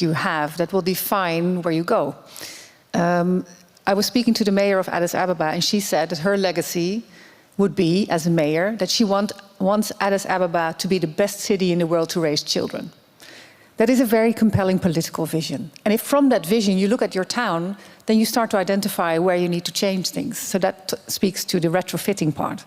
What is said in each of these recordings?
you have that will define where you go. I was speaking to the mayor of Addis Ababa, and she said that her legacy would be, as a mayor, that she wants Addis Ababa to be the best city in the world to raise children. That is a very compelling political vision. And if from that vision you look at your town, then you start to identify where you need to change things. So that speaks to the retrofitting part.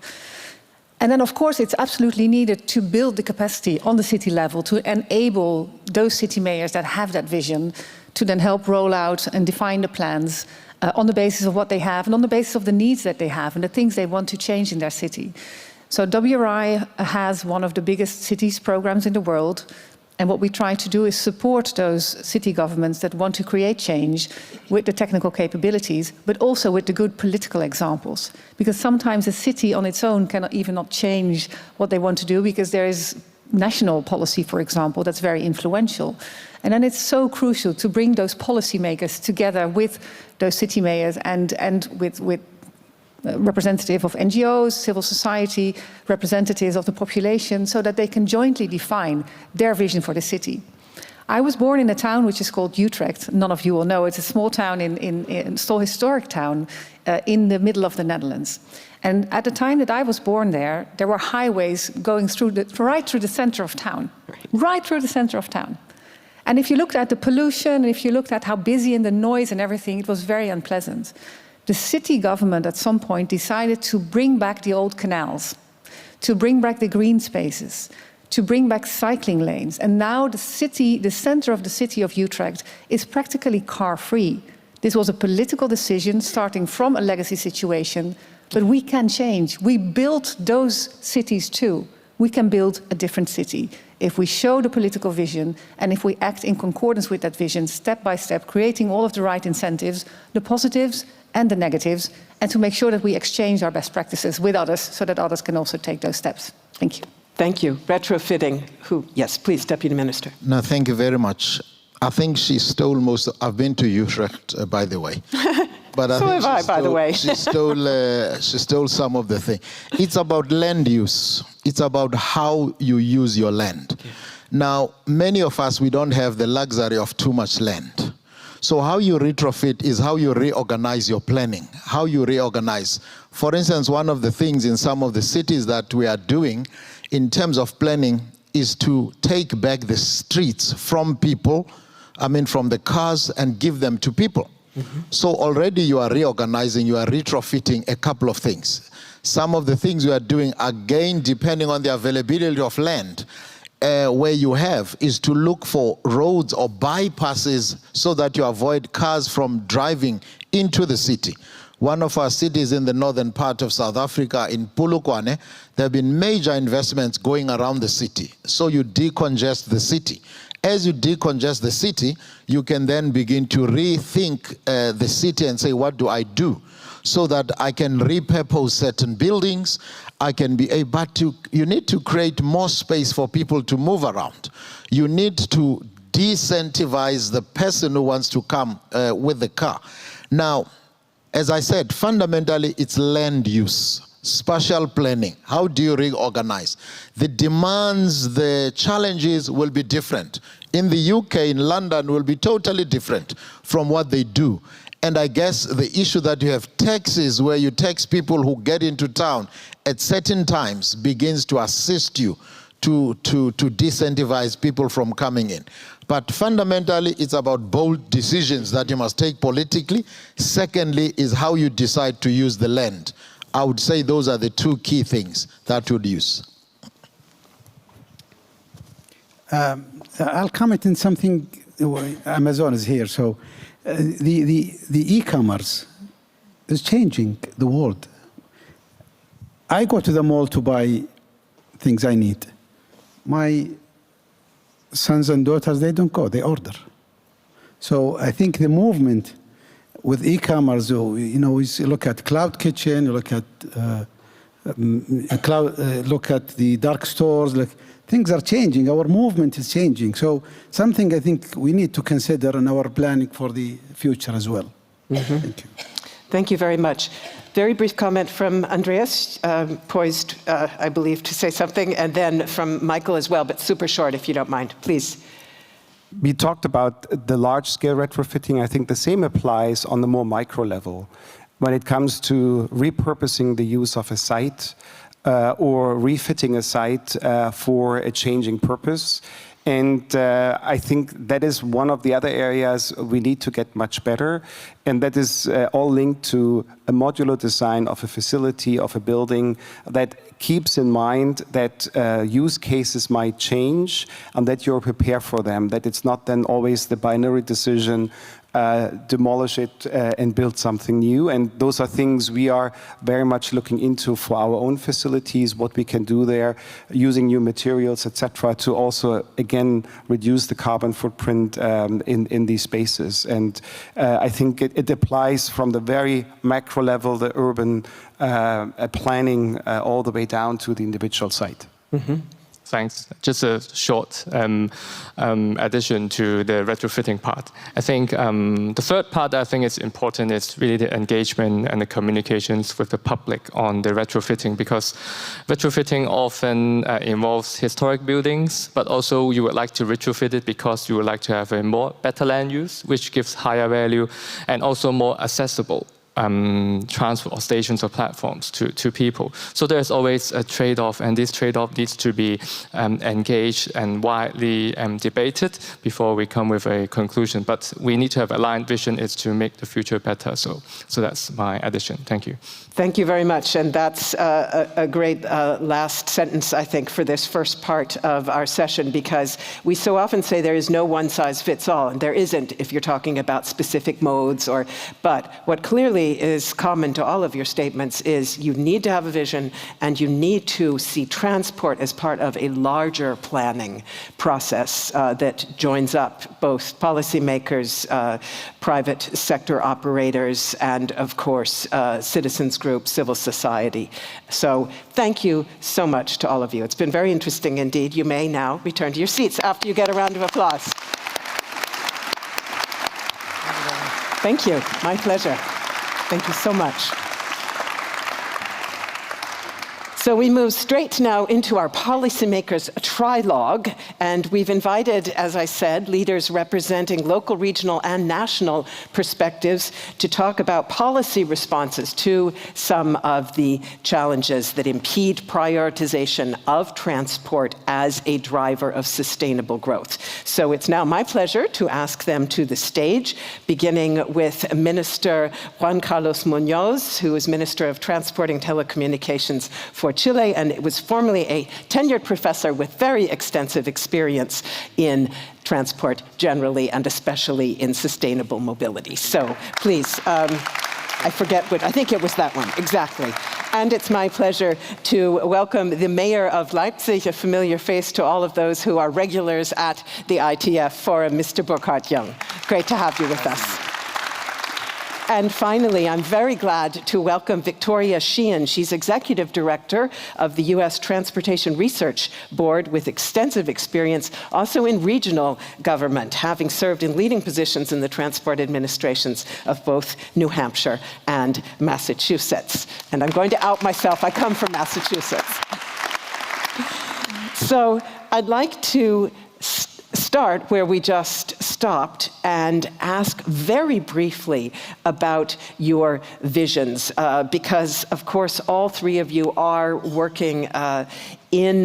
And then, of course, it's absolutely needed to build the capacity on the city level to enable those city mayors that have that vision to then help roll out and define the plans on the basis of what they have and on the basis of the needs that they have and the things they want to change in their city. So WRI has one of the biggest cities programs in the world. And what we try to do is support those city governments that want to create change with the technical capabilities, but also with the good political examples. Because sometimes a city on its own cannot even not change what they want to do because there is national policy, for example, that's very influential. And then it's so crucial to bring those policymakers together with those city mayors and with representative of NGOs, civil society, representatives of the population, so that they can jointly define their vision for the city. I was born in a town which is called Utrecht. None of you will know. It's a small town, still historic town, in the middle of the Netherlands. And at the time that I was born there were highways going right through the center of town. Right through the center of town. And if you looked at the pollution, and if you looked at how busy and the noise and everything, it was very unpleasant. The city government at some point decided to bring back the old canals, to bring back the green spaces, to bring back cycling lanes. And now the center of the city of Utrecht is practically car-free. This was a political decision starting from a legacy situation, but we can change. We built those cities too. We can build a different city if we show the political vision and if we act in concordance with that vision, step by step, creating all of the right incentives, the positives and the negatives, and to make sure that we exchange our best practices with others so that others can also take those steps. Thank you. Thank you. Retrofitting. Yes, please, Deputy Minister. No, thank you very much. I think she stole I've been to Utrecht, by the way. But so have I, by the way. she stole some of the thing. It's about land use. It's about how you use your land. Yeah. Now, many of us, we don't have the luxury of too much land. So how you retrofit is how you reorganize your planning, how you reorganize. For instance, one of the things in some of the cities that we are doing in terms of planning is to take back the streets from people, from the cars, and give them to people. Mm-hmm. So already you are reorganizing, you are retrofitting a couple of things. Some of the things you are doing, again, depending on the availability of land, where you have is to look for roads or bypasses so that you avoid cars from driving into the city. One of our cities in the northern part of South Africa, in Polokwane, there have been major investments going around the city. So you decongest the city. As you decongest the city, you can then begin to rethink the city and say, what do I do? So that I can repurpose certain buildings, I can be able, but you need to create more space for people to move around. You need to disincentivize the person who wants to come with the car. Now, as I said, fundamentally it's land use, spatial planning. How do you reorganize? The demands, the challenges will be different. In the UK, in London, will be totally different from what they do. And I guess the issue that you have taxes where you tax people who get into town at certain times begins to assist you to disincentivize people from coming in. But fundamentally, it's about bold decisions that you must take politically. Secondly, is how you decide to use the land. I would say those are the two key things that would use. I'll comment on something. Amazon is here, so the e-commerce is changing the world. I go to the mall to buy things I need. My sons and daughters, they don't go, they order. So I think the movement with e-commerce, we look at cloud kitchen, you look at look at the dark stores. Things are changing. Our movement is changing. So something I think we need to consider in our planning for the future as well. Mm-hmm. Thank you. Thank you very much. Very brief comment from Andreas, poised, I believe, to say something, and then from Michael as well, but super short if you don't mind, please. we talked about the large-scale retrofitting. I think the same applies on the more micro level. When it comes to repurposing the use of a site or refitting a site for a changing purpose. And I think that is one of the other areas we need to get much better. And that is all linked to a modular design of a facility, of a building that keeps in mind that use cases might change and that you're prepared for them, that it's not then always the binary decision, demolish it and build something new. And those are things we are very much looking into for our own facilities, what we can do there, using new materials, etc., to also, again, reduce the carbon footprint in these spaces. And I think it applies from the very macro level, the urban planning, all the way down to the individual site. Mm-hmm. Thanks. Just a short addition to the retrofitting part. I think the third part I think is important is really the engagement and the communications with the public on the retrofitting, because retrofitting often involves historic buildings, but also you would like to retrofit it because you would like to have a better land use, which gives higher value and also more accessible transport stations or platforms to people. So there's always a trade-off, and this trade-off needs to be engaged and widely debated before we come with a conclusion. But we need to have aligned vision is to make the future better. So that's my addition. Thank you. Thank you very much. And that's a great last sentence, I think, for this first part of our session, because we so often say there is no one size fits all, and there isn't if you're talking about specific modes. But what clearly is common to all of your statements is you need to have a vision and you need to see transport as part of a larger planning process that joins up both policymakers, private sector operators, and of course, citizens groups, civil society. So thank you so much to all of you. It's been very interesting indeed. You may now return to your seats after you get a round of applause. Thank you. My pleasure. Thank you so much. So we move straight now into our policymakers trilogue, and we've invited, as I said, leaders representing local, regional, and national perspectives to talk about policy responses to some of the challenges that impede prioritization of transport as a driver of sustainable growth. So it's now my pleasure to ask them to the stage, beginning with Minister Juan Carlos Muñoz, who is Minister of Transport and Telecommunications for Chile, and it was formerly a tenured professor with very extensive experience in transport generally and especially in sustainable mobility. So please, I think it was that one, exactly. And it's my pleasure to welcome the mayor of Leipzig, a familiar face to all of those who are regulars at the ITF Forum, Mr. Burkhard Jung. Great to have you with us. And finally, I'm very glad to welcome Victoria Sheehan. She's Executive Director of the U.S. Transportation Research Board with extensive experience also in regional government, having served in leading positions in the transport administrations of both New Hampshire and Massachusetts. And I'm going to out myself, I come from Massachusetts. So I'd like to start where we just stopped and ask very briefly about your visions, because of course all three of you are working in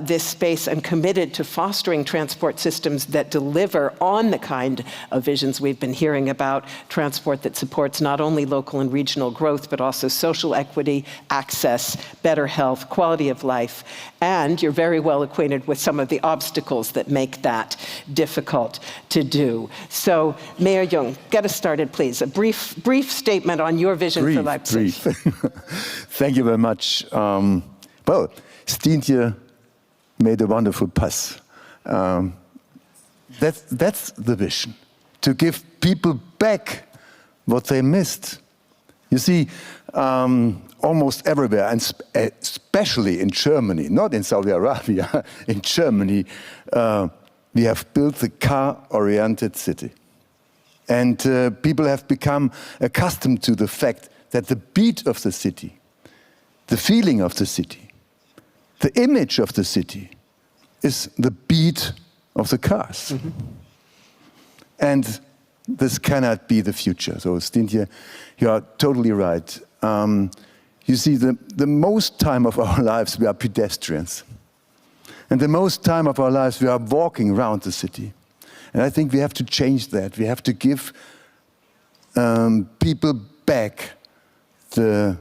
this space and committed to fostering transport systems that deliver on the kind of visions we've been hearing about, transport that supports not only local and regional growth, but also social equity, access, better health, quality of life, and you're very well acquainted with some of the obstacles that make that difficult to do. So, Mayor Jung, get us started, please. A brief statement on your vision for Leipzig. Thank you very much. Well, Stintje made a wonderful pass. That's the vision, to give people back what they missed. You see, almost everywhere, and especially in Germany, not in Saudi Arabia, in Germany, we have built the car-oriented city. And people have become accustomed to the fact that the beat of the city, the feeling of the city, the image of the city is the beat of the cars. Mm-hmm. And this cannot be the future. So, Stintje, you are totally right. You see, the most time of our lives we are pedestrians. And the most time of our lives we are walking around the city. And I think we have to change that. We have to give people back the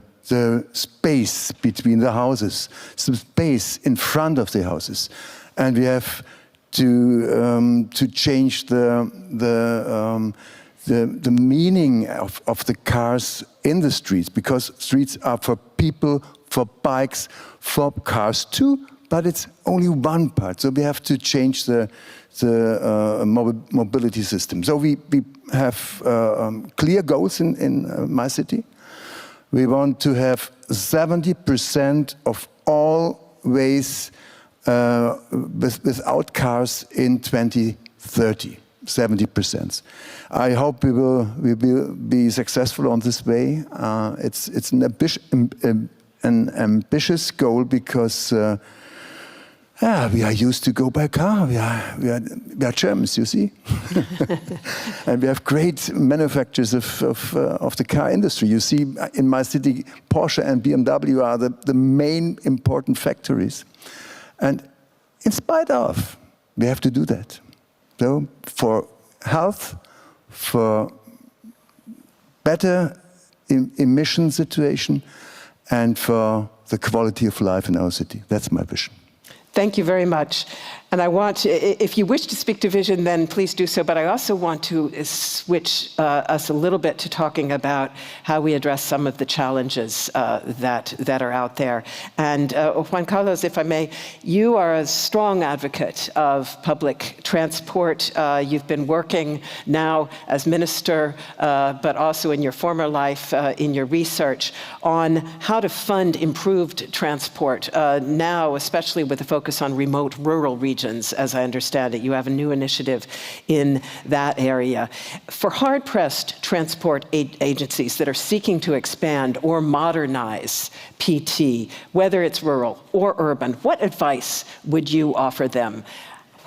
space between the houses, some space in front of the houses. And we have to change the meaning of the cars in the streets, because streets are for people, for bikes, for cars too, but it's only one part. So we have to change the mobility system. So we have clear goals in my city. We want to have 70% of all ways without cars in 2030. 70%. I hope we will be successful on this way. It's an ambitious goal because we are used to go by car. We are Germans, you see, and we have great manufacturers of the car industry. You see, in my city, Porsche and BMW are the main important factories, and in spite of, we have to do that. So for health, for better emission situation, and for the quality of life in our city. That's my vision. Thank you very much. And I want, if you wish to speak to vision, then please do so. But I also want to switch us a little bit to talking about how we address some of the challenges that are out there. And Juan Carlos, if I may, you are a strong advocate of public transport. You've been working now as minister, but also in your former life, in your research, on how to fund improved transport, now especially with a focus on remote rural regions. As I understand it. You have a new initiative in that area. For hard-pressed transport agencies that are seeking to expand or modernize PT, whether it's rural or urban, what advice would you offer them?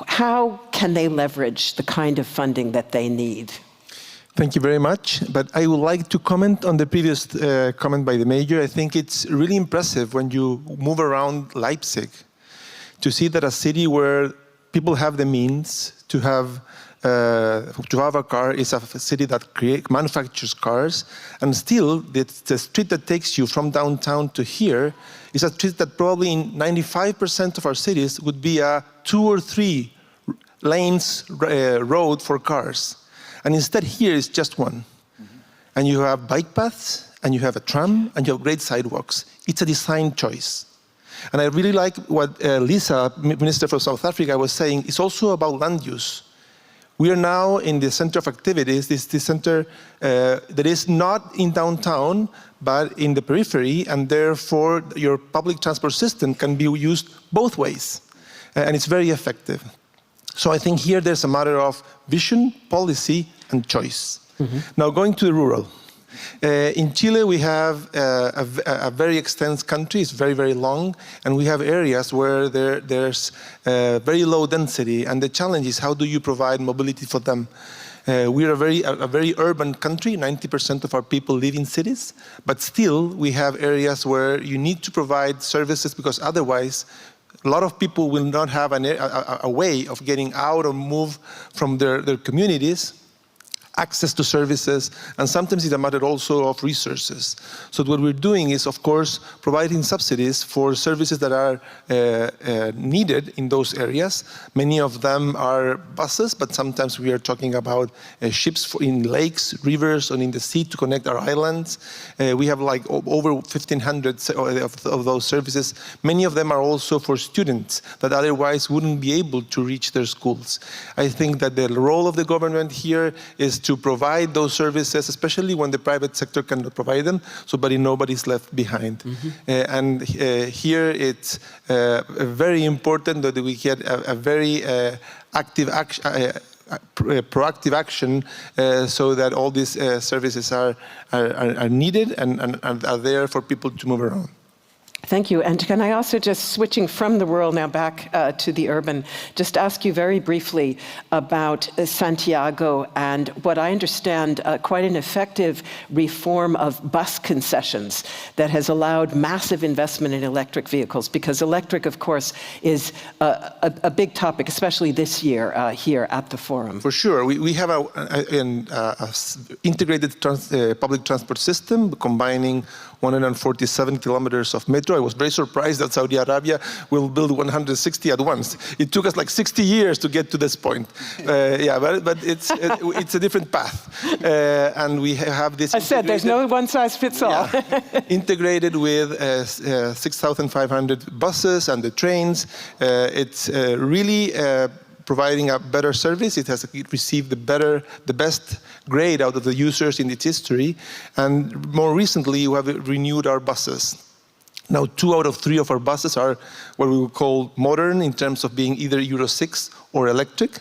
How can they leverage the kind of funding that they need? Thank you very much. But I would like to comment on the previous comment by the mayor. I think it's really impressive when you move around Leipzig to see that a city where people have the means to have a car is a city that manufactures cars, and still the street that takes you from downtown to here is a street that probably in 95% of our cities would be a 2 or 3 lanes road for cars. And instead here is just one. And you have bike paths, and you have a tram, and you have great sidewalks. It's a design choice. And I really like what Lisa, Minister for South Africa, was saying. It's also about land use. We are now in the center of activities, this center that is not in downtown, but in the periphery, and therefore your public transport system can be used both ways. And it's very effective. So I think here there's a matter of vision, policy, and choice. Now going to the rural. In Chile, we have a very extensive country. It's very, very long. And we have areas where there's very low density. And the challenge is, how do you provide mobility for them? We are a very urban country. 90% of our people live in cities. But still, we have areas where you need to provide services, because otherwise, a lot of people will not have a way of getting out or move from their communities, access to services, and sometimes it's a matter also of resources. So what we're doing is, of course, providing subsidies for services that are needed in those areas. Many of them are buses, but sometimes we are talking about ships in lakes, rivers, and in the sea to connect our islands. We have like over 1,500 of those services. Many of them are also for students that otherwise wouldn't be able to reach their schools. I think that the role of the government here is to provide those services, especially when the private sector cannot provide them, so nobody's left behind. And here it's very important that we get a very active action, proactive action, so that all these services are needed and are there for people to move around. Thank you. And can I also, just switching from the rural now back to the urban, just ask you very briefly about Santiago and what I understand quite an effective reform of bus concessions that has allowed massive investment in electric vehicles, because electric, of course, is a big topic, especially this year here at the forum. For sure. We have an integrated public transport system combining 147 kilometers of metro. I was very surprised that Saudi Arabia will build 160 at once. It took us like 60 years to get to this point. Yeah, but it's a different path. And we have this. I said there's no one size fits all. Yeah, integrated with 6,500 buses and the trains. It's really providing a better service. It has received the best grade out of the users in its history. And more recently, we have renewed our buses. Now, 2 out of 3 of our buses are what we would call modern in terms of being either Euro 6 or electric.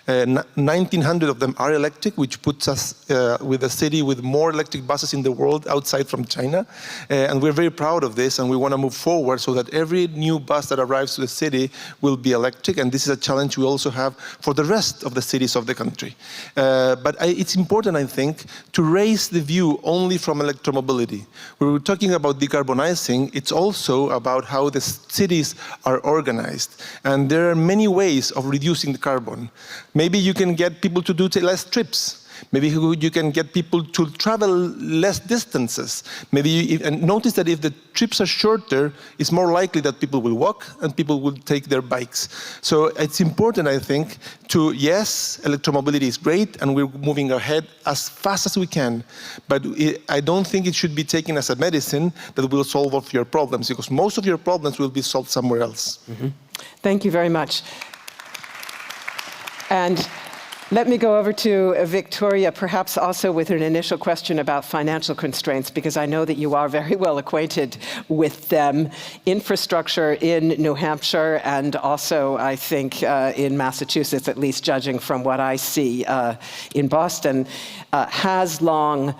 1,900 of them are electric, which puts us with a city with more electric buses in the world outside from China. And we're very proud of this, and we want to move forward so that every new bus that arrives to the city will be electric. And this is a challenge we also have for the rest of the cities of the country. But it's important, I think, to raise the view only from electromobility. When we're talking about decarbonizing, it's also about how the cities are organized. And there are many ways of reducing the carbon. Maybe you can get people to do less trips. Maybe you can get people to travel less distances. Maybe and notice that if the trips are shorter, it's more likely that people will walk and people will take their bikes. So it's important, I think, yes, electromobility is great and we're moving ahead as fast as we can. But I don't think it should be taken as a medicine that will solve all of your problems, because most of your problems will be solved somewhere else. Mm-hmm. Thank you very much. And let me go over to Victoria, perhaps also with an initial question about financial constraints, because I know that you are very well acquainted with them. Infrastructure in New Hampshire and also, I think, in Massachusetts, at least judging from what I see in Boston, has long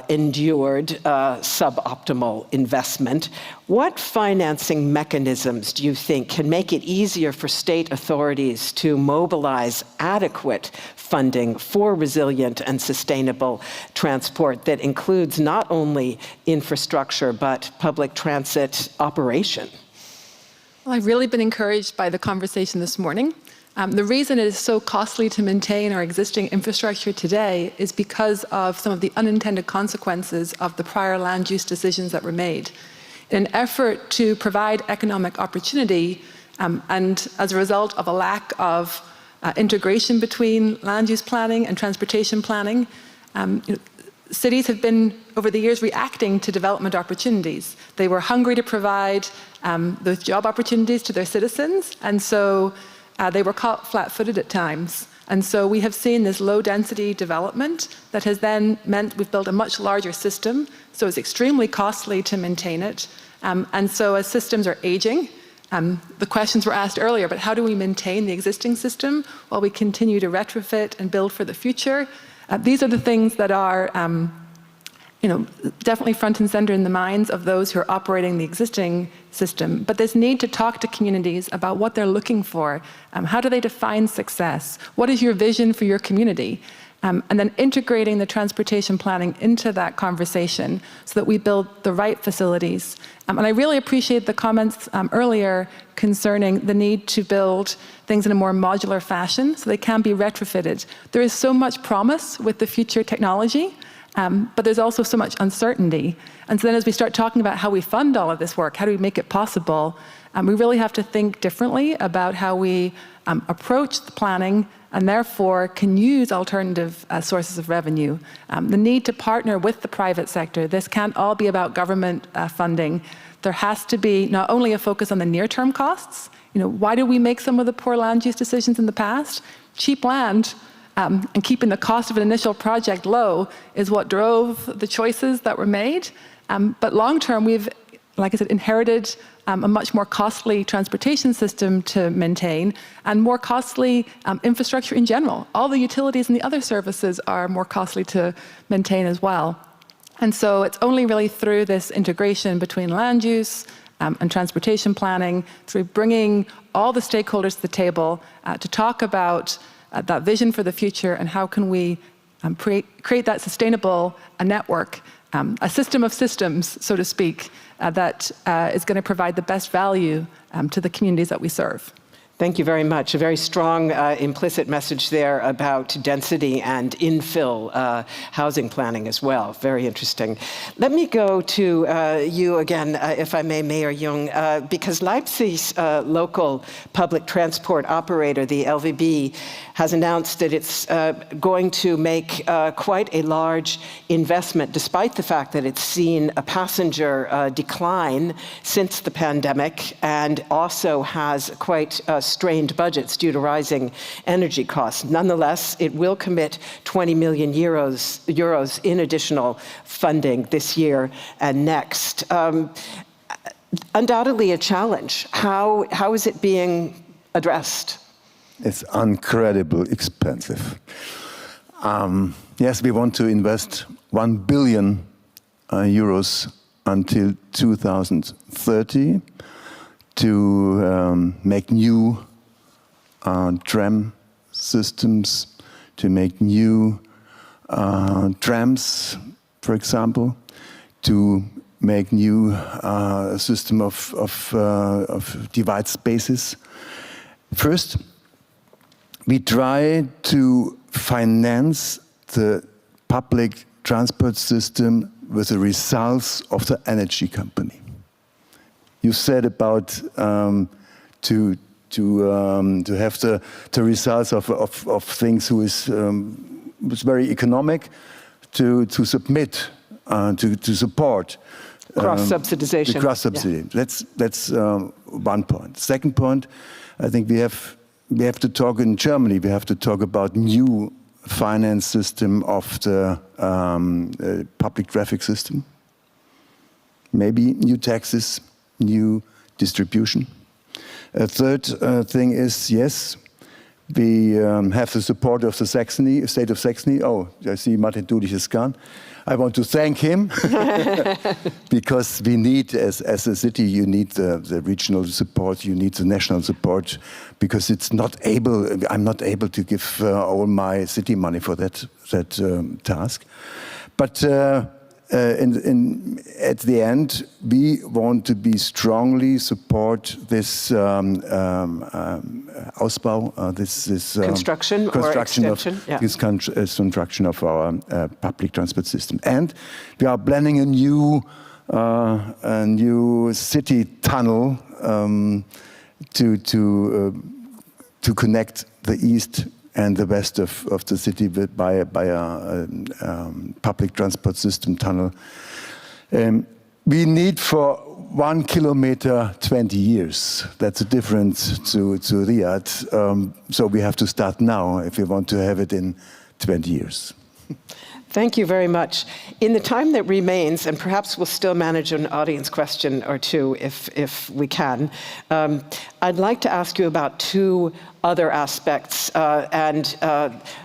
endured suboptimal investment. What financing mechanisms do you think can make it easier for state authorities to mobilize adequate funding for resilient and sustainable transport that includes not only infrastructure but public transit operation? Well, I've really been encouraged by the conversation this morning. The reason it is so costly to maintain our existing infrastructure today is because of some of the unintended consequences of the prior land use decisions that were made. In an effort to provide economic opportunity, and as a result of a lack of integration between land use planning and transportation planning, cities have been, over the years, reacting to development opportunities. They were hungry to provide those job opportunities to their citizens, and so they were caught flat-footed at times. And so we have seen this low-density development that has then meant we've built a much larger system, so it's extremely costly to maintain it. And so as systems are aging, the questions were asked earlier, but how do we maintain the existing system while we continue to retrofit and build for the future? These are the things that are definitely front and center in the minds of those who are operating the existing system. But this need to talk to communities about what they're looking for. How do they define success? What is your vision for your community? And then integrating the transportation planning into that conversation so that we build the right facilities. And I really appreciate the comments earlier concerning the need to build things in a more modular fashion so they can be retrofitted. There is so much promise with the future technology, but there's also so much uncertainty. And so then as we start talking about how we fund all of this work, how do we make it possible, we really have to think differently about how we approach the planning and therefore can use alternative sources of revenue. The need to partner with the private sector. This can't all be about government funding. There has to be not only a focus on the near-term costs. Why did we make some of the poor land use decisions in the past? Cheap land and keeping the cost of an initial project low is what drove the choices that were made. But long-term, we've, like I said, inherited a much more costly transportation system to maintain and more costly infrastructure in general. All the utilities and the other services are more costly to maintain as well. And so it's only really through this integration between land use, and transportation planning, through bringing all the stakeholders to the table to talk about that vision for the future and how can we create that sustainable network, a system of systems, so to speak, that is going to provide the best value to the communities that we serve. Thank you very much. A very strong implicit message there about density and infill housing planning as well. Very interesting. Let me go to you again, if I may, Mayor Jung, because Leipzig's local public transport operator, the LVB, has announced that it's going to make quite a large investment, despite the fact that it's seen a passenger decline since the pandemic and also has quite strained budgets due to rising energy costs. Nonetheless, it will commit 20 million euros in additional funding this year and next. Undoubtedly a challenge. How is it being addressed? It's incredibly expensive. Yes, we want to invest 1 billion euros until 2030 to make new tram systems, to make new trams, for example, to make new system of divide spaces. First, we try to finance the public transport system with the results of the energy company. You said about to have the results of things who is very economic to submit to support cross-subsidization. The cross-subsidy. Yeah. That's one point. Second point, I think we have to talk in Germany. We have to talk about new finance system of the public traffic system. Maybe new taxes, new distribution. A third thing is, yes, we have the support of the state of Saxony. Oh, I see Martin Dulich is gone. I want to thank him because we need, as a city, you need the regional support, you need the national support, because I'm not able to give all my city money for that task. But at the end, we want to be strongly support this Ausbau, this construction or extension, this construction of our public transport system. And we are planning a new city tunnel to connect the east and the west of the city by a public transport system tunnel. We need for 1 kilometer 20 years. That's a difference to Riyadh. So we have to start now if we want to have it in 20 years. Thank you very much. In the time that remains, and perhaps we'll still manage an audience question or two if we can, I'd like to ask you about two other aspects.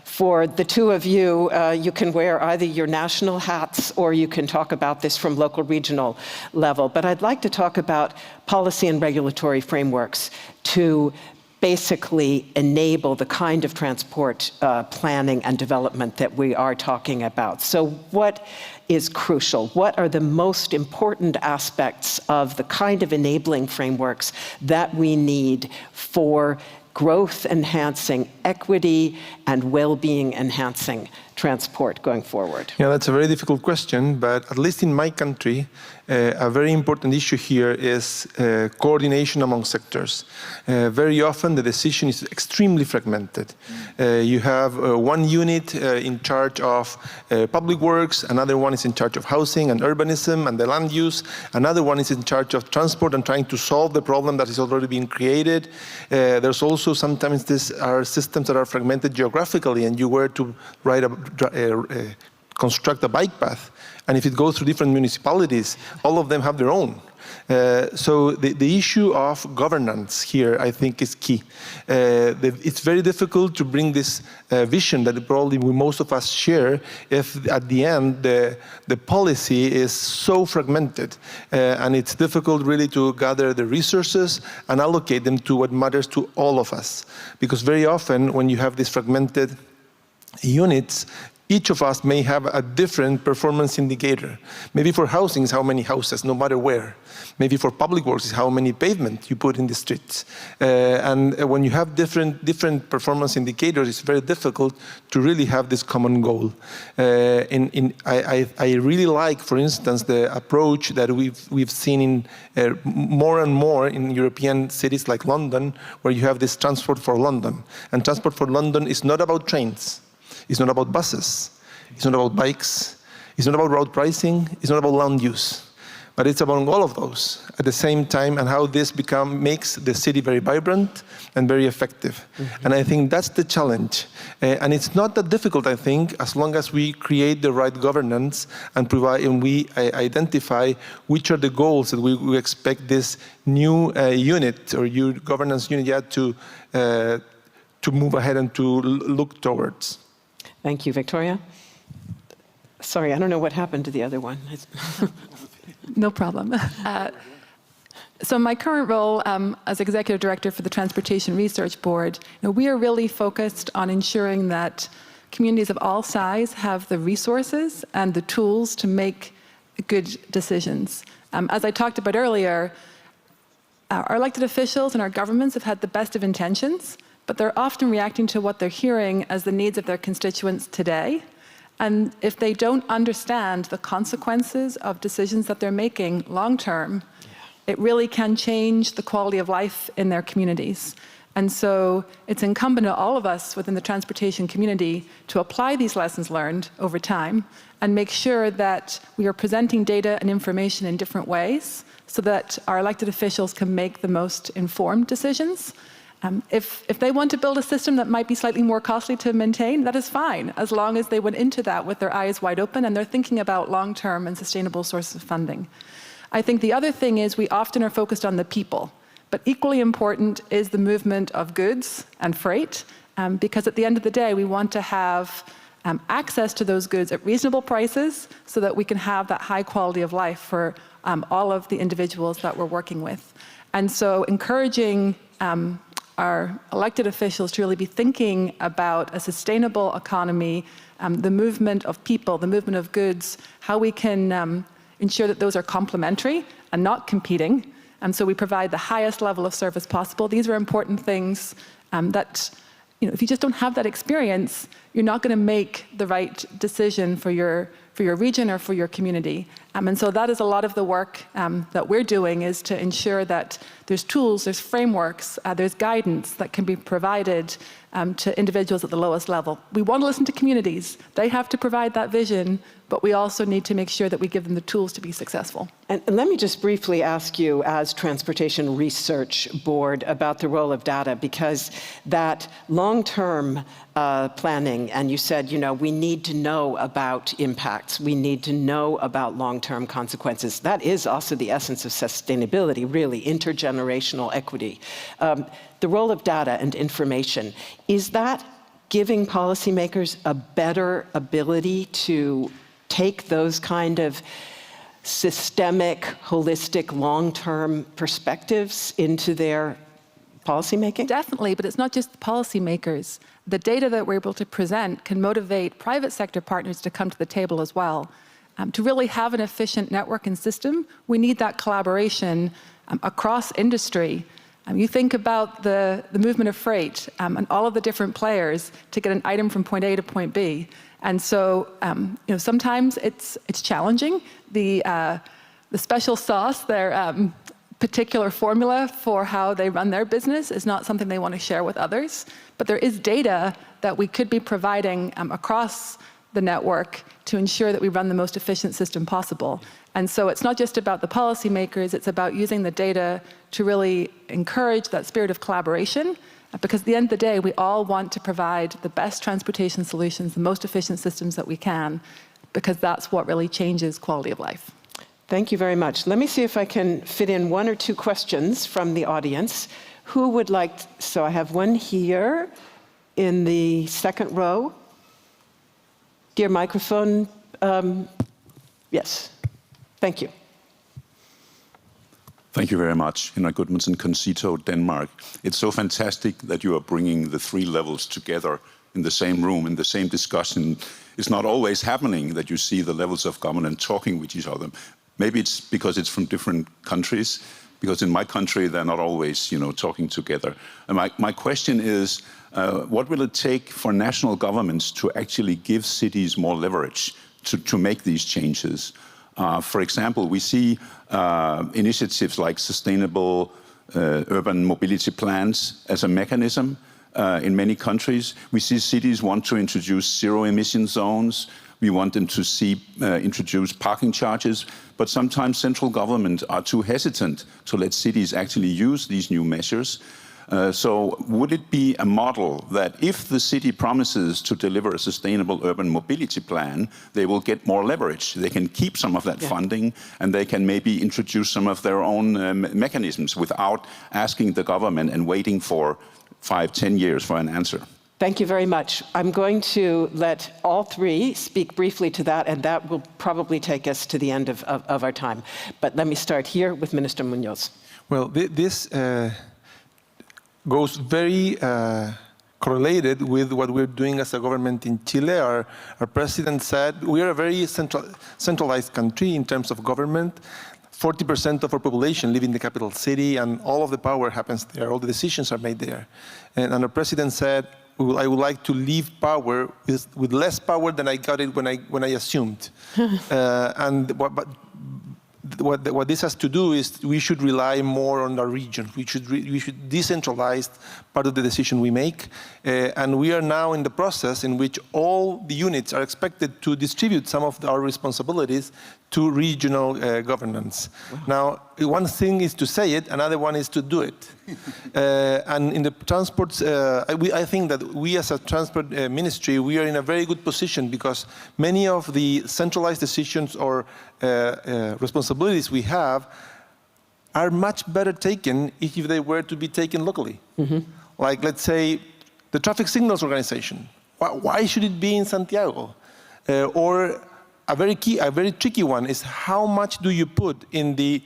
For the two of you, you can wear either your national hats or you can talk about this from local regional level. But I'd like to talk about policy and regulatory frameworks to basically enable the kind of transport planning and development that we are talking about. So what is crucial? What are the most important aspects of the kind of enabling frameworks that we need for growth enhancing, equity and well-being enhancing transport going forward? Yeah, that's a very difficult question, but at least in my country, a very important issue here is coordination among sectors. Very often the decision is extremely fragmented. You have one unit in charge of public works, another one is in charge of housing and urbanism and the land use, another one is in charge of transport and trying to solve the problem that is already being created. There's also sometimes these are systems that are fragmented geographically, and you were to write a construct a bike path. And if it goes through different municipalities, all of them have their own. So the issue of governance here, I think, is key. It's very difficult to bring this vision that probably most of us share if at the end the policy is so fragmented. And it's difficult really to gather the resources and allocate them to what matters to all of us. Because very often when you have these fragmented units, each of us may have a different performance indicator. Maybe for housing is how many houses, no matter where. Maybe for public works is how many pavement you put in the streets. And when you have different performance indicators, it's very difficult to really have this common goal. I really like, for instance, the approach that we've seen in more and more in European cities like London, where you have this Transport for London. And Transport for London is not about trains. It's not about buses, it's not about bikes, it's not about road pricing, it's not about land use, but it's about all of those at the same time and how this makes the city very vibrant and very effective. Mm-hmm. And I think that's the challenge. And it's not that difficult, I think, as long as we create the right governance and we identify which are the goals that we expect this new unit or governance unit to move ahead and to look towards. Thank you, Victoria. Sorry, I don't know what happened to the other one. No problem. So my current role as Executive Director for the Transportation Research Board, we are really focused on ensuring that communities of all size have the resources and the tools to make good decisions. As I talked about earlier, our elected officials and our governments have had the best of intentions, but they're often reacting to what they're hearing as the needs of their constituents today. And if they don't understand the consequences of decisions that they're making long-term, it really can change the quality of life in their communities. And so it's incumbent on all of us within the transportation community to apply these lessons learned over time and make sure that we are presenting data and information in different ways so that our elected officials can make the most informed decisions. If they want to build a system that might be slightly more costly to maintain, that is fine, as long as they went into that with their eyes wide open and they're thinking about long-term and sustainable sources of funding. I think the other thing is we often are focused on the people, but equally important is the movement of goods and freight, because at the end of the day, we want to have access to those goods at reasonable prices so that we can have that high quality of life for all of the individuals that we're working with. And so encouraging our elected officials to really be thinking about a sustainable economy, the movement of people, the movement of goods, how we can ensure that those are complementary and not competing. And so we provide the highest level of service possible. These are important things that, if you just don't have that experience, you're not going to make the right decision for your region or for your community. And so that is a lot of the work that we're doing, is to ensure that there's tools, there's frameworks, there's guidance that can be provided to individuals at the lowest level. We want to listen to communities. They have to provide that vision, but we also need to make sure that we give them the tools to be successful. And let me just briefly ask you, as Transportation Research Board, about the role of data, because that long-term planning, and you said, we need to know about impacts, we need to know about long-term consequences. That is also the essence of sustainability, really, intergenerational equity. The role of data and information, is that giving policymakers a better ability to take those kind of systemic, holistic, long-term perspectives into their policymaking? Definitely, but it's not just the policymakers. The data that we're able to present can motivate private sector partners to come to the table as well. To really have an efficient network and system, we need that collaboration across industry. You think about the movement of freight and all of the different players to get an item from point A to point B. And so, sometimes it's challenging. The special sauce, their particular formula for how they run their business is not something they want to share with others. But there is data that we could be providing across the network to ensure that we run the most efficient system possible. And so it's not just about the policymakers, it's about using the data to really encourage that spirit of collaboration, because at the end of the day, we all want to provide the best transportation solutions, the most efficient systems that we can. because that's what really changes quality of life. Thank you very much. Let me see if I can fit in one or two questions from the audience. Who would like, so I have one here in the second row. Dear microphone, yes, thank you. Thank you very much. Henrik Gudmundsen, Concito, Denmark. It's so fantastic that you are bringing the three levels together in the same room, in the same discussion. It's not always happening that you see the levels of government talking with each other. Maybe it's because it's from different countries, because in my country, they're not always, talking together. And my question is, what will it take for national governments to actually give cities more leverage to make these changes? For example, we see initiatives like sustainable urban mobility plans as a mechanism in many countries. We see cities want to introduce zero-emission zones. We want them to see introduce parking charges, but sometimes central government are too hesitant to let cities actually use these new measures. So would it be a model that if the city promises to deliver a sustainable urban mobility plan, they will get more leverage? They can keep some of that funding, and they can maybe introduce some of their own mechanisms without asking the government and waiting for 5-10 years for an answer. Thank you very much. I'm going to let all three speak briefly to that, and that will probably take us to the end of our time. But let me start here with Minister Munoz. Well, this goes very correlated with what we're doing as a government in Chile. Our president said we are a very centralized country in terms of government. 40% of our population live in the capital city, and all of the power happens there. All the decisions are made there. And our president said, I would like to leave power with less power than I got it when I assumed. What this has to do is we should rely more on our region. We should decentralize part of the decision we make. And we are now in the process in which all the units are expected to distribute some of our responsibilities to regional governance. Wow. Now, one thing is to say it, another one is to do it. And in the transports, I think that we as a transport ministry, we are in a very good position because many of the centralized decisions or responsibilities we have are much better taken if they were to be taken locally. Mm-hmm. Like, let's say, the traffic signals organization. Why should it be in Santiago? Or a very tricky one is how much do you put in the,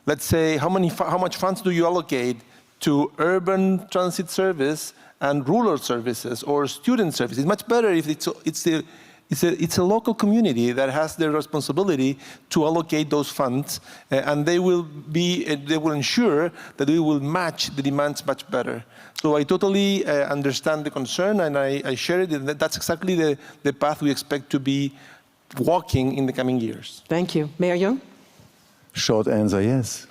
let's say, how much funds do you allocate to urban transit service and rural services or student services? It's much better if it's a local community that has the responsibility to allocate those funds, and they will ensure that we will match the demands much better. So I totally understand the concern, and I share it. And that's exactly the path we expect to be walking in the coming years. Thank you. Mayor Jung? Short answer, yes.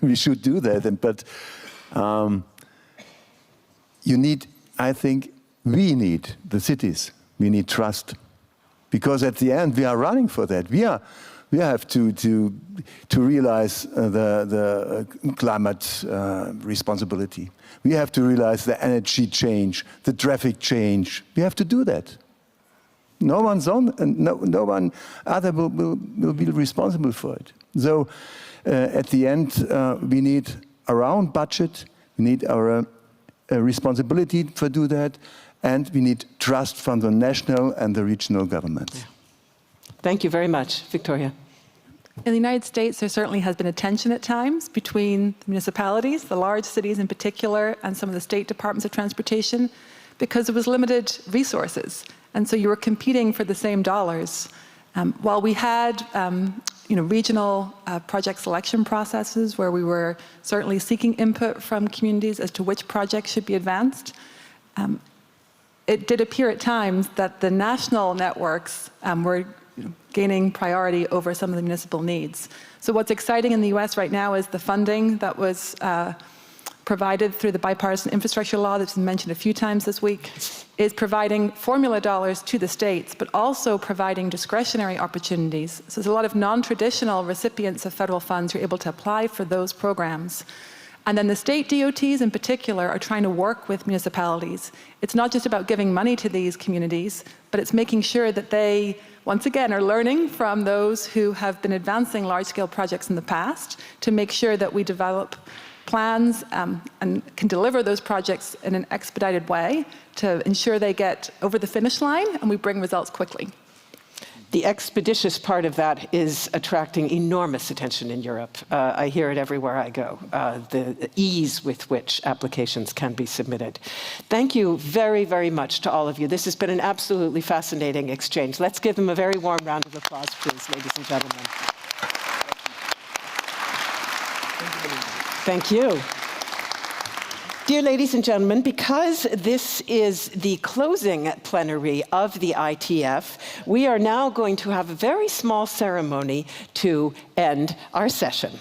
We should do that. But I think we need the cities. We need trust. Because at the end, we are running for that. We have to realize the climate responsibility. We have to realize the energy change, the traffic change. We have to do that. No one other will be responsible for it. So at the end, we need our own budget, we need our responsibility to do that, and we need trust from the national and the regional governments. Yeah. Thank you very much. Victoria. In the United States, there certainly has been a tension at times between the municipalities, the large cities in particular, and some of the state departments of transportation, because there was limited resources. And so you were competing for the same dollars. While we had regional project selection processes where we were certainly seeking input from communities as to which projects should be advanced, it did appear at times that the national networks were gaining priority over some of the municipal needs. So what's exciting in the US right now is the funding that was provided through the bipartisan infrastructure law that's been mentioned a few times this week, is providing formula dollars to the states, but also providing discretionary opportunities. So there's a lot of non-traditional recipients of federal funds who are able to apply for those programs. And then the state DOTs in particular are trying to work with municipalities. It's not just about giving money to these communities, but it's making sure that they, once again, are learning from those who have been advancing large-scale projects in the past to make sure that we develop plans and can deliver those projects in an expedited way to ensure they get over the finish line and we bring results quickly. The expeditious part of that is attracting enormous attention in Europe. I hear it everywhere I go, the ease with which applications can be submitted. Thank you very, very much to all of you. This has been an absolutely fascinating exchange. Let's give them a very warm round of applause, please, ladies and gentlemen. Thank you. Dear ladies and gentlemen, because this is the closing plenary of the ITF, we are now going to have a very small ceremony to end our session.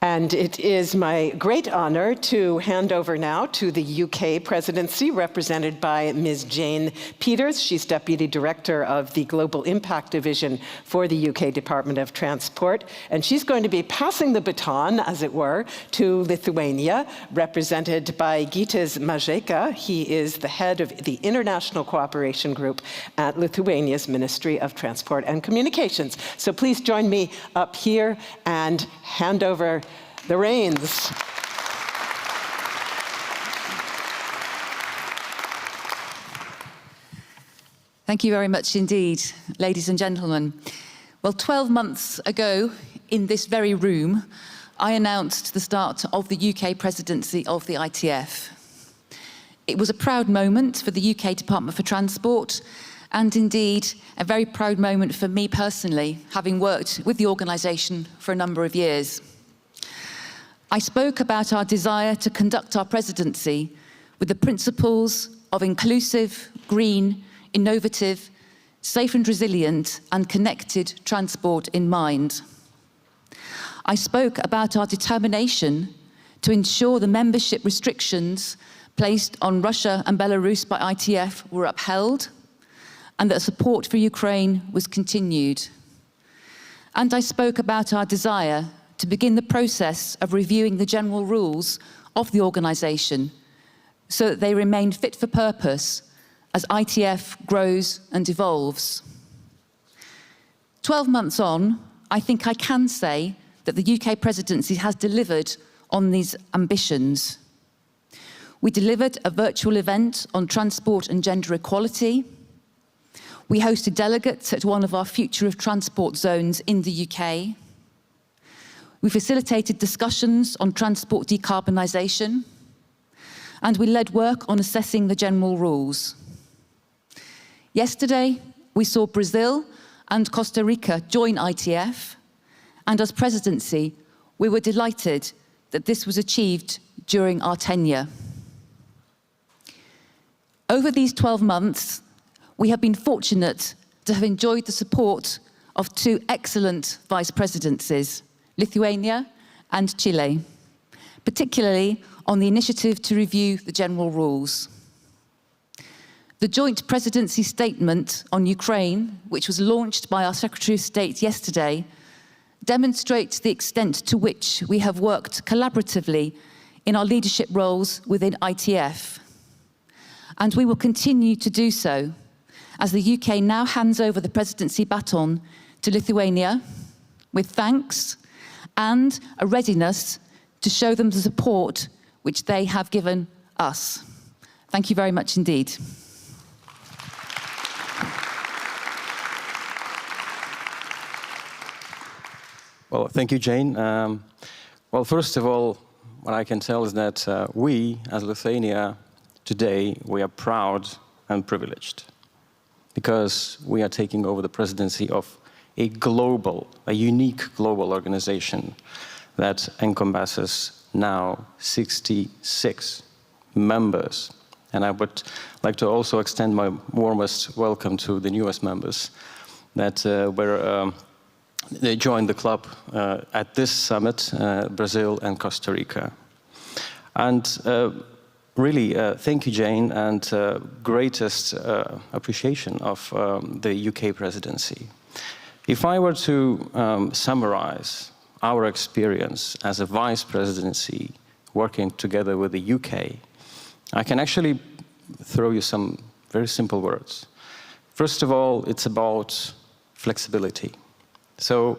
And it is my great honor to hand over now to the UK Presidency, represented by Ms. Jane Peters. She's Deputy Director of the Global Impact Division for the UK Department of Transport. And she's going to be passing the baton, as it were, to Lithuania, represented by Gytis Mažeika. He is the head of the International Cooperation Group at Lithuania's Ministry of Transport and Communications. So please join me up here and hand over the reins. Thank you very much indeed, ladies and gentlemen. Well, 12 months ago, in this very room, I announced the start of the UK presidency of the ITF. It was a proud moment for the UK Department for Transport, and indeed a very proud moment for me personally, having worked with the organisation for a number of years. I spoke about our desire to conduct our presidency with the principles of inclusive, green, innovative, safe and resilient and connected transport in mind. I spoke about our determination to ensure the membership restrictions placed on Russia and Belarus by ITF were upheld and that support for Ukraine was continued. And I spoke about our desire to begin the process of reviewing the general rules of the organisation so that they remain fit for purpose as ITF grows and evolves. 12 months on, I think I can say that the UK presidency has delivered on these ambitions. We delivered a virtual event on transport and gender equality. We hosted delegates at one of our Future of Transport zones in the UK. We facilitated discussions on transport decarbonisation, and we led work on assessing the general rules. Yesterday, we saw Brazil and Costa Rica join ITF, and as presidency, we were delighted that this was achieved during our tenure. Over these 12 months, we have been fortunate to have enjoyed the support of two excellent vice presidencies, Lithuania and Chile, particularly on the initiative to review the general rules. The joint presidency statement on Ukraine, which was launched by our Secretary of State yesterday, demonstrates the extent to which we have worked collaboratively in our leadership roles within ITF. And we will continue to do so as the UK now hands over the presidency baton to Lithuania with thanks and a readiness to show them the support which they have given us. Thank you very much indeed. Well, thank you, Jane. Well, first of all, what I can tell is that we, as Lithuania, today, we are proud and privileged because we are taking over the presidency of a unique global organization that encompasses now 66 members. And I would like to also extend my warmest welcome to the newest members that they joined the club at this summit, Brazil and Costa Rica. And really, thank you, Jane, and greatest appreciation of the UK presidency. If I were to summarize our experience as a vice presidency working together with the UK, I can actually throw you some very simple words. First of all, it's about flexibility. So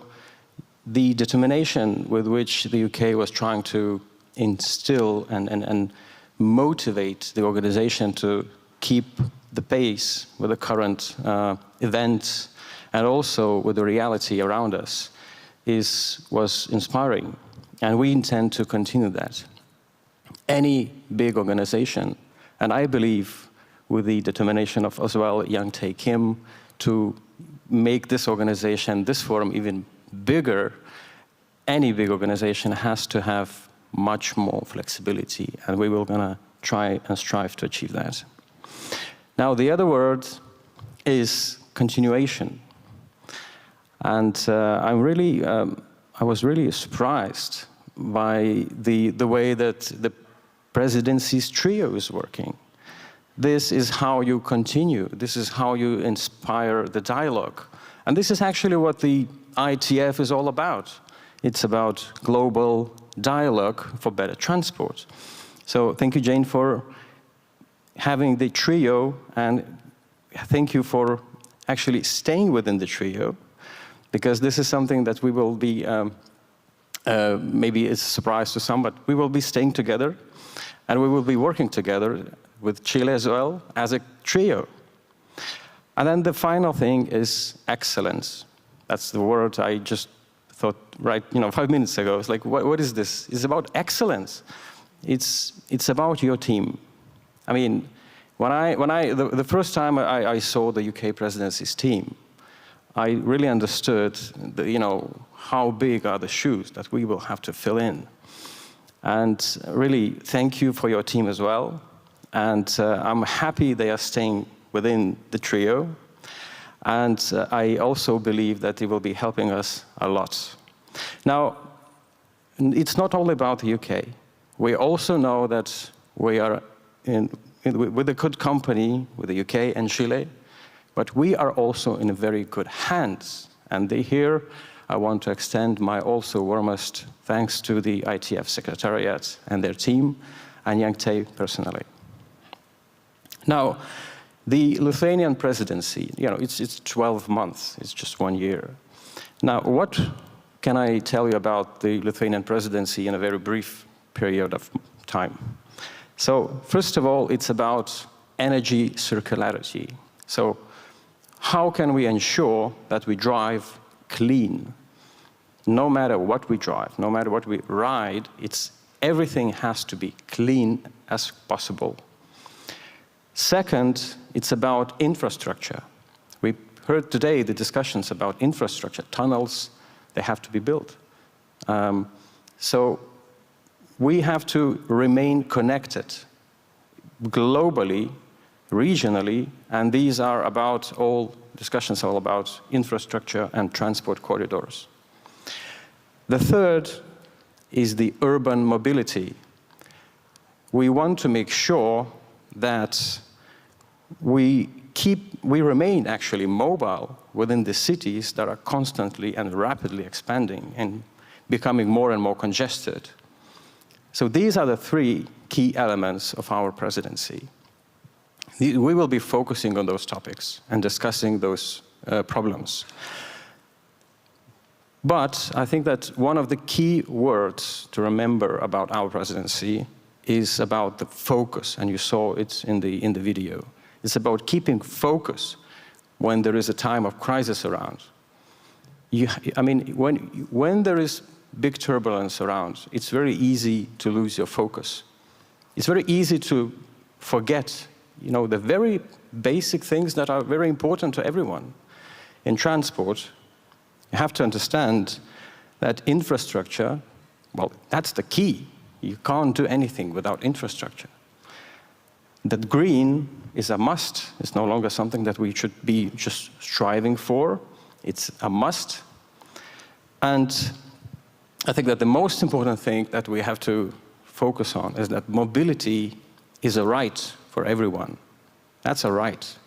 the determination with which the UK was trying to instill and motivate the organization to keep the pace with the current events and also with the reality around us was inspiring, and we intend to continue that. Any big organization, and I believe with the determination of as well Yang Tae Kim to make this organization, this forum even bigger, any big organization has to have much more flexibility, and we will gonna try and strive to achieve that. Now, the other word is continuation. And I was really surprised by the way that the presidency's trio is working. This is how you continue. This is how you inspire the dialogue. And this is actually what the ITF is all about. It's about global dialogue for better transport. So thank you, Jane, for having the trio, and thank you for actually staying within the trio, because this is something that we will be, maybe it's a surprise to some, but we will be staying together, and we will be working together with Chile as well as a trio. And then the final thing is excellence. That's the word I just thought, right, 5 minutes ago. It's like, what is this? It's about excellence. It's about your team. I mean, the first time I saw the UK presidency's team, I really understood, how big are the shoes that we will have to fill in. And really, thank you for your team as well. And I'm happy they are staying within the trio. And I also believe that it will be helping us a lot. Now, it's not only about the UK. We also know that we are with a good company with the UK and Chile, but we are also in very good hands. And here, I want to extend my also warmest thanks to the ITF Secretariat and their team, and Yang Tae personally. Now, the Lithuanian presidency, it's 12 months, it's just 1 year. Now, what can I tell you about the Lithuanian presidency in a very brief period of time? So, first of all, it's about energy circularity. So, how can we ensure that we drive clean? No matter what we drive, no matter what we ride, everything has to be clean as possible. Second, it's about infrastructure. We heard today the discussions about infrastructure. Tunnels, they have to be built. So we have to remain connected globally, regionally, and these are about discussions all about infrastructure and transport corridors. The third is the urban mobility. We want to make sure that we remain actually mobile within the cities that are constantly and rapidly expanding and becoming more and more congested. So these are the three key elements of our presidency. We will be focusing on those topics and discussing those problems. But I think that one of the key words to remember about our presidency is about the focus, and you saw it in the video. It's about keeping focus when there is a time of crisis around. When there is big turbulence around, it's very easy to lose your focus. It's very easy to forget, the very basic things that are very important to everyone. In transport, You have to understand that infrastructure, well, that's the key. You can't do anything without infrastructure. That green is a must. It's no longer something that we should be just striving for. It's a must. And I think that the most important thing that we have to focus on is that mobility is a right for everyone. That's a right.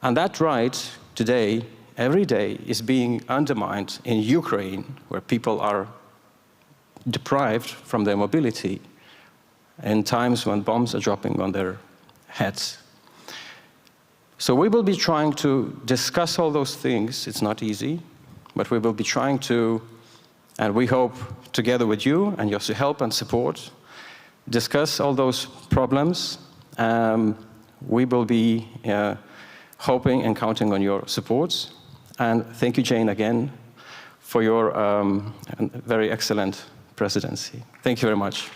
And that right today, every day, is being undermined in Ukraine, where people are deprived from their mobility in times when bombs are dropping on their heads. So we will be trying to discuss all those things. It's not easy, but we will be trying to, and we hope together with you and your help and support, discuss all those problems. We will be hoping and counting on your support. And thank you, Jane, again, for your very excellent presidency. Thank you very much.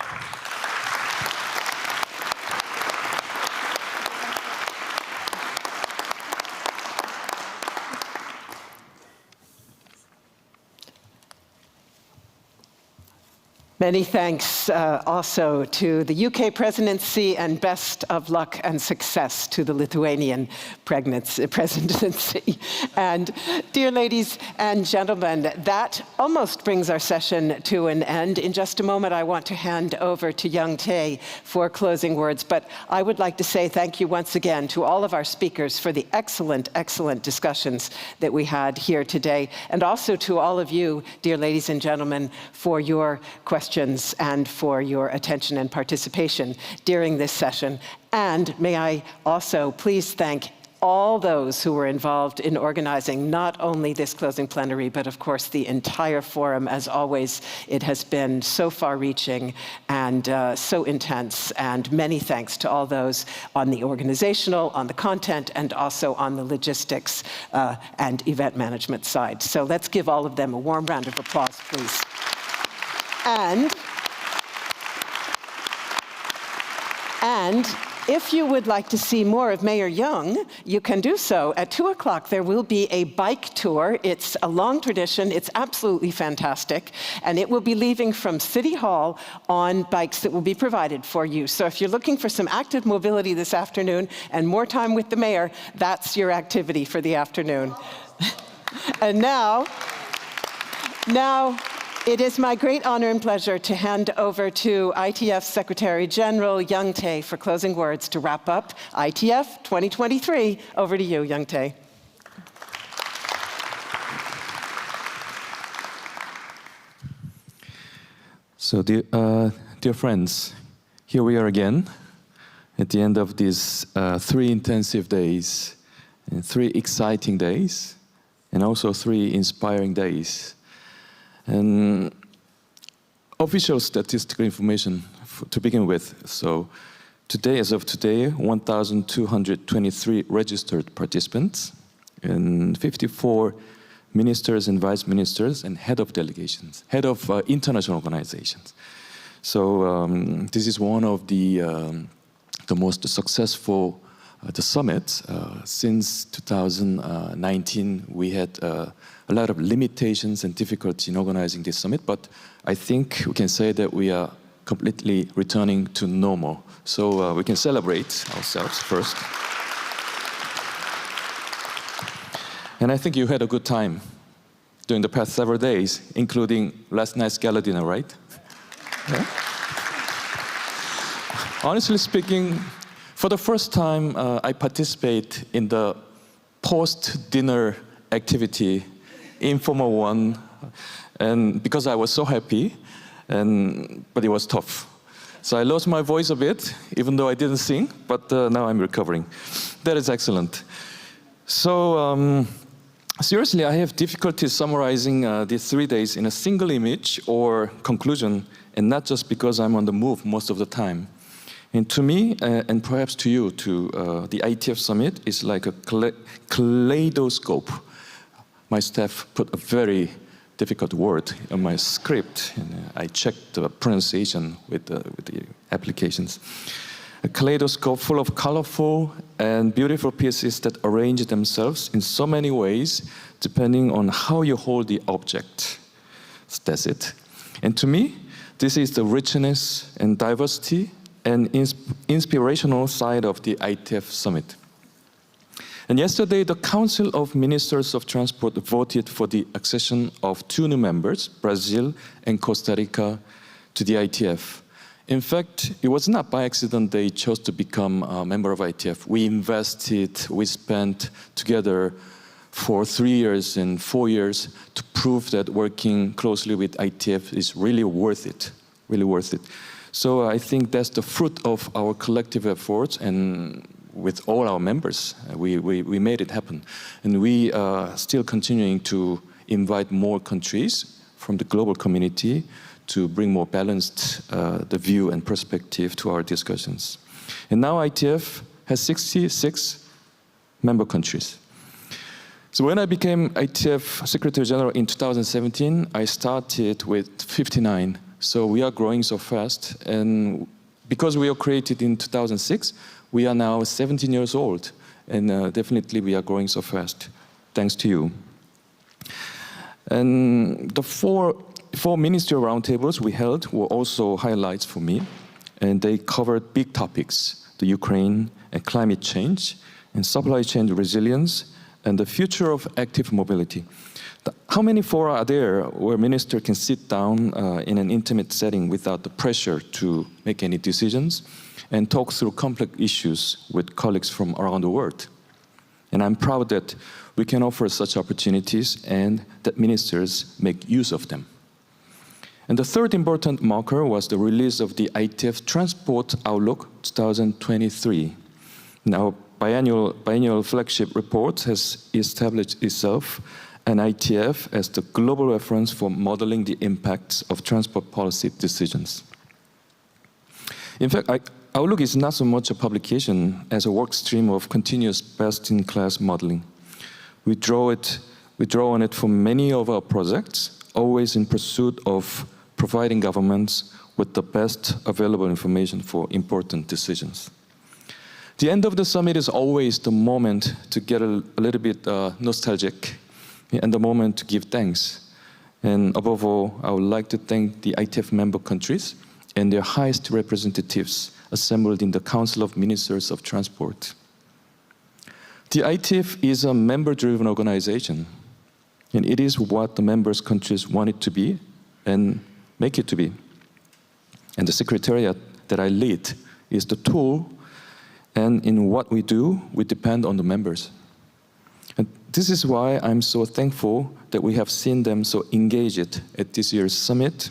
Many thanks also to the UK presidency, and best of luck and success to the Lithuanian presidency. And dear ladies and gentlemen, that almost brings our session to an end. In just a moment, I want to hand over to Young Tae for closing words, but I would like to say thank you once again to all of our speakers for the excellent, excellent discussions that we had here today, and also to all of you, dear ladies and gentlemen, for your questions and for your attention and participation during this session. And may I also please thank all those who were involved in organizing not only this closing plenary, but of course the entire forum. As always, it has been so far-reaching and so intense, and many thanks to all those on the organizational, on the content, and also on the logistics and event management side. So let's give all of them a warm round of applause, please. And if you would like to see more of Mayor Young, you can do so. At 2 o'clock, there will be a bike tour. It's a long tradition. It's absolutely fantastic. And it will be leaving from City Hall on bikes that will be provided for you. So if you're looking for some active mobility this afternoon and more time with the mayor, that's your activity for the afternoon. And now, it is my great honor and pleasure to hand over to ITF Secretary General Young Tae for closing words to wrap up ITF 2023. Over to you, Young Tae. So, dear friends, here we are again at the end of these 3 intensive days, and 3 exciting days, and also 3 inspiring days. And official statistical information to begin with. So today, as of today, 1,223 registered participants, and 54 ministers and vice ministers and head of delegations, head of international organizations. So this is one of the most successful the summit. Since 2019, we had a lot of limitations and difficulty in organizing this summit, but I think we can say that we are completely returning to normal. So we can celebrate ourselves first. And I think you had a good time during the past several days, including last night's gala dinner, right? Yeah? Honestly speaking, for the first time, I participate in the post-dinner activity, informal one, and because I was so happy, but it was tough. So I lost my voice a bit, even though I didn't sing, but now I'm recovering. That is excellent. So seriously, I have difficulty summarizing these 3 days in a single image or conclusion, and not just because I'm on the move most of the time. And to me, and perhaps to you, the ITF Summit is like a kaleidoscope. My staff put a very difficult word on my script, and I checked the pronunciation with the applications. a kaleidoscope full of colorful and beautiful pieces that arrange themselves in so many ways, depending on how you hold the object. So that's it. And to me, this is the richness and diversity and inspirational side of the ITF Summit. And yesterday, the Council of Ministers of Transport voted for the accession of 2 new members, Brazil and Costa Rica, to the ITF. In fact, it was not by accident they chose to become a member of ITF. We invested, we spent together for 3 years and 4 years to prove that working closely with ITF is really worth it, really worth it. So I think that's the fruit of our collective efforts, and with all our members, we made it happen. And we are still continuing to invite more countries from the global community to bring more balanced the view and perspective to our discussions. And now ITF has 66 member countries. So when I became ITF Secretary General in 2017, I started with 59. So we are growing so fast. And because we were created in 2006, we are now 17 years old. And definitely we are growing so fast, thanks to you. And the four ministerial roundtables we held were also highlights for me. And they covered big topics: the Ukraine and climate change, and supply chain resilience, and the future of active mobility. How many fora are there where minister can sit down in an intimate setting without the pressure to make any decisions and talk through complex issues with colleagues from around the world? And I'm proud that we can offer such opportunities and that ministers make use of them. And the third important marker was the release of the ITF Transport Outlook 2023. Now, biannual flagship report has established itself and ITF as the global reference for modeling the impacts of transport policy decisions. In fact, Outlook is not so much a publication as a work stream of continuous best-in-class modeling. We draw on it for many of our projects, always in pursuit of providing governments with the best available information for important decisions. The end of the summit is always the moment to get a little bit nostalgic, and the moment to give thanks. And above all, I would like to thank the ITF member countries and their highest representatives assembled in the Council of Ministers of Transport. The ITF is a member-driven organization, and it is what the members' countries want it to be and make it to be. And the Secretariat that I lead is the tool, and in what we do, we depend on the members. And this is why I'm so thankful that we have seen them so engaged at this year's summit,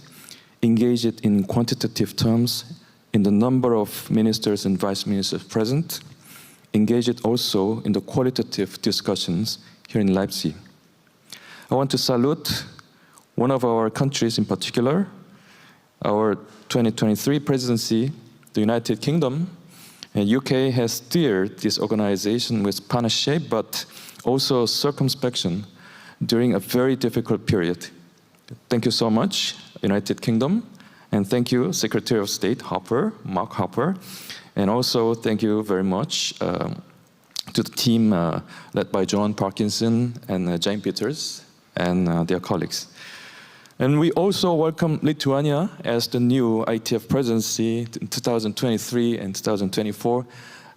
engaged in quantitative terms, in the number of ministers and vice ministers present, engaged also in the qualitative discussions here in Leipzig. I want to salute one of our countries in particular, our 2023 presidency, the United Kingdom. And UK has steered this organization with partnership, but also circumspection during a very difficult period. Thank you so much, United Kingdom. And thank you, Secretary of State Mark Harper. And also thank you very much to the team led by John Parkinson and Jane Peters and their colleagues. And we also welcome Lithuania as the new ITF presidency in 2023 and 2024.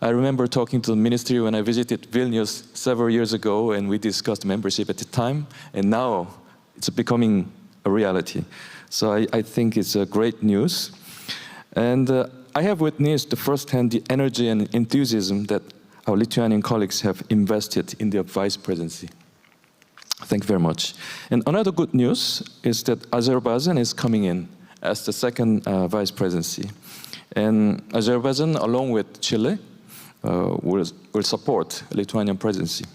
I remember talking to the ministry when I visited Vilnius several years ago, and we discussed membership at the time, and now it's becoming a reality. So I think it's great news. And I have witnessed firsthand the energy and enthusiasm that our Lithuanian colleagues have invested in their vice presidency. Thank you very much. And another good news is that Azerbaijan is coming in as the second vice presidency. And Azerbaijan, along with Chile, will support Lithuanian presidency.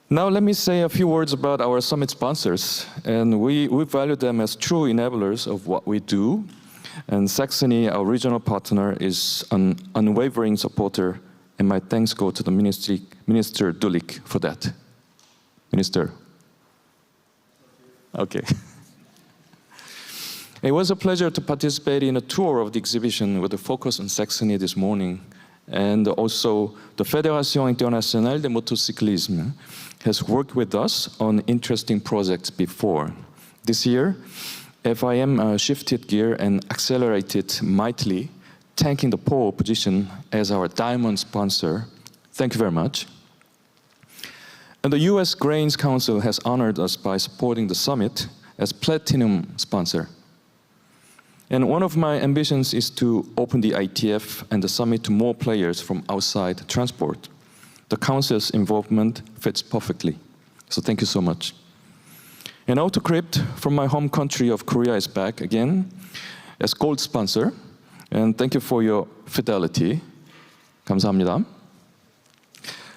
Now let me say a few words about our summit sponsors. And we value them as true enablers of what we do. And Saxony, our regional partner, is an unwavering supporter. And my thanks go to the Minister Dulik for that. Minister. Okay. It was a pleasure to participate in a tour of the exhibition with a focus on Saxony this morning. And also, the Fédération Internationale de Motocyclisme has worked with us on interesting projects before. This year, FIM shifted gear and accelerated mightily, taking the pole position as our diamond sponsor. Thank you very much. And the US Grains Council has honored us by supporting the summit as platinum sponsor. And one of my ambitions is to open the ITF and the summit to more players from outside transport. The council's involvement fits perfectly. So thank you so much. And AutoCrypt from my home country of Korea is back again as gold sponsor. And thank you for your fidelity. 감사합니다.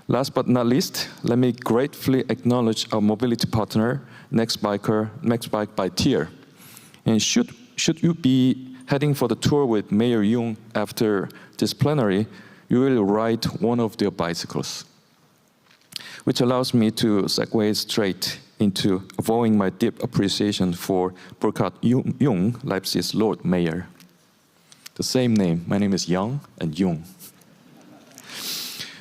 Last but not least, let me gratefully acknowledge our mobility partner, Nextbike by Tier. And should you be heading for the tour with Mayor Jung after this plenary, you will ride one of their bicycles, which allows me to segue straight into vowing my deep appreciation for Burkhard Jung, Leipzig's Lord Mayor. The same name. My name is Young and Jung.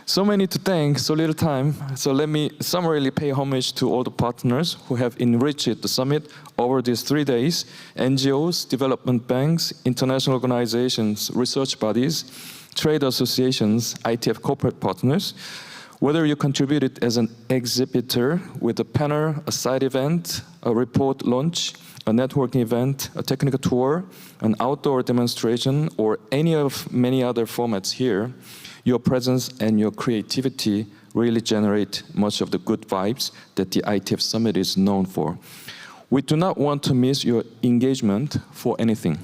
So many to thank, so little time. So let me summarily pay homage to all the partners who have enriched the summit over these 3 days: NGOs, development banks, international organizations, research bodies, trade associations, ITF corporate partners. Whether you contributed as an exhibitor with a panel, a side event, a report launch, a networking event, a technical tour, an outdoor demonstration, or any of many other formats here, your presence and your creativity really generate much of the good vibes that the ITF Summit is known for. We do not want to miss your engagement for anything.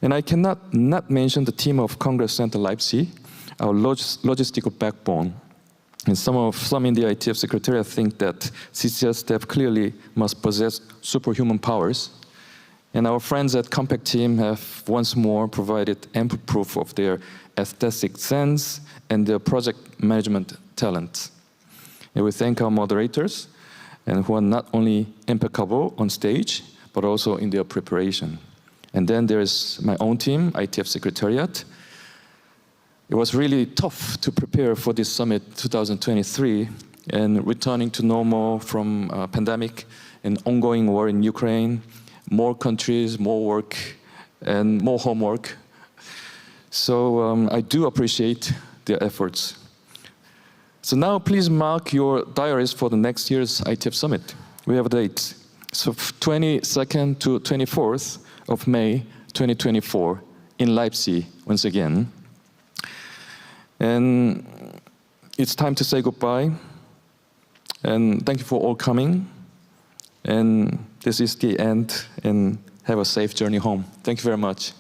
And I cannot not mention the team of Congress Center Leipzig, our logistical backbone. And some in the ITF Secretariat think that CCS staff clearly must possess superhuman powers. And our friends at Compact Team have once more provided ample proof of their aesthetic sense and their project management talent. And we thank our moderators, and who are not only impeccable on stage, but also in their preparation. And then there's my own team, ITF Secretariat. It was really tough to prepare for this summit 2023, and returning to normal from a pandemic and ongoing war in Ukraine, more countries, more work, and more homework. So I do appreciate their efforts. So now please mark your diaries for the next year's ITF Summit. We have dates. So 22nd to 24th of May 2024 in Leipzig once again. And it's time to say goodbye. And thank you for all coming. And this is the end, and have a safe journey home. Thank you very much.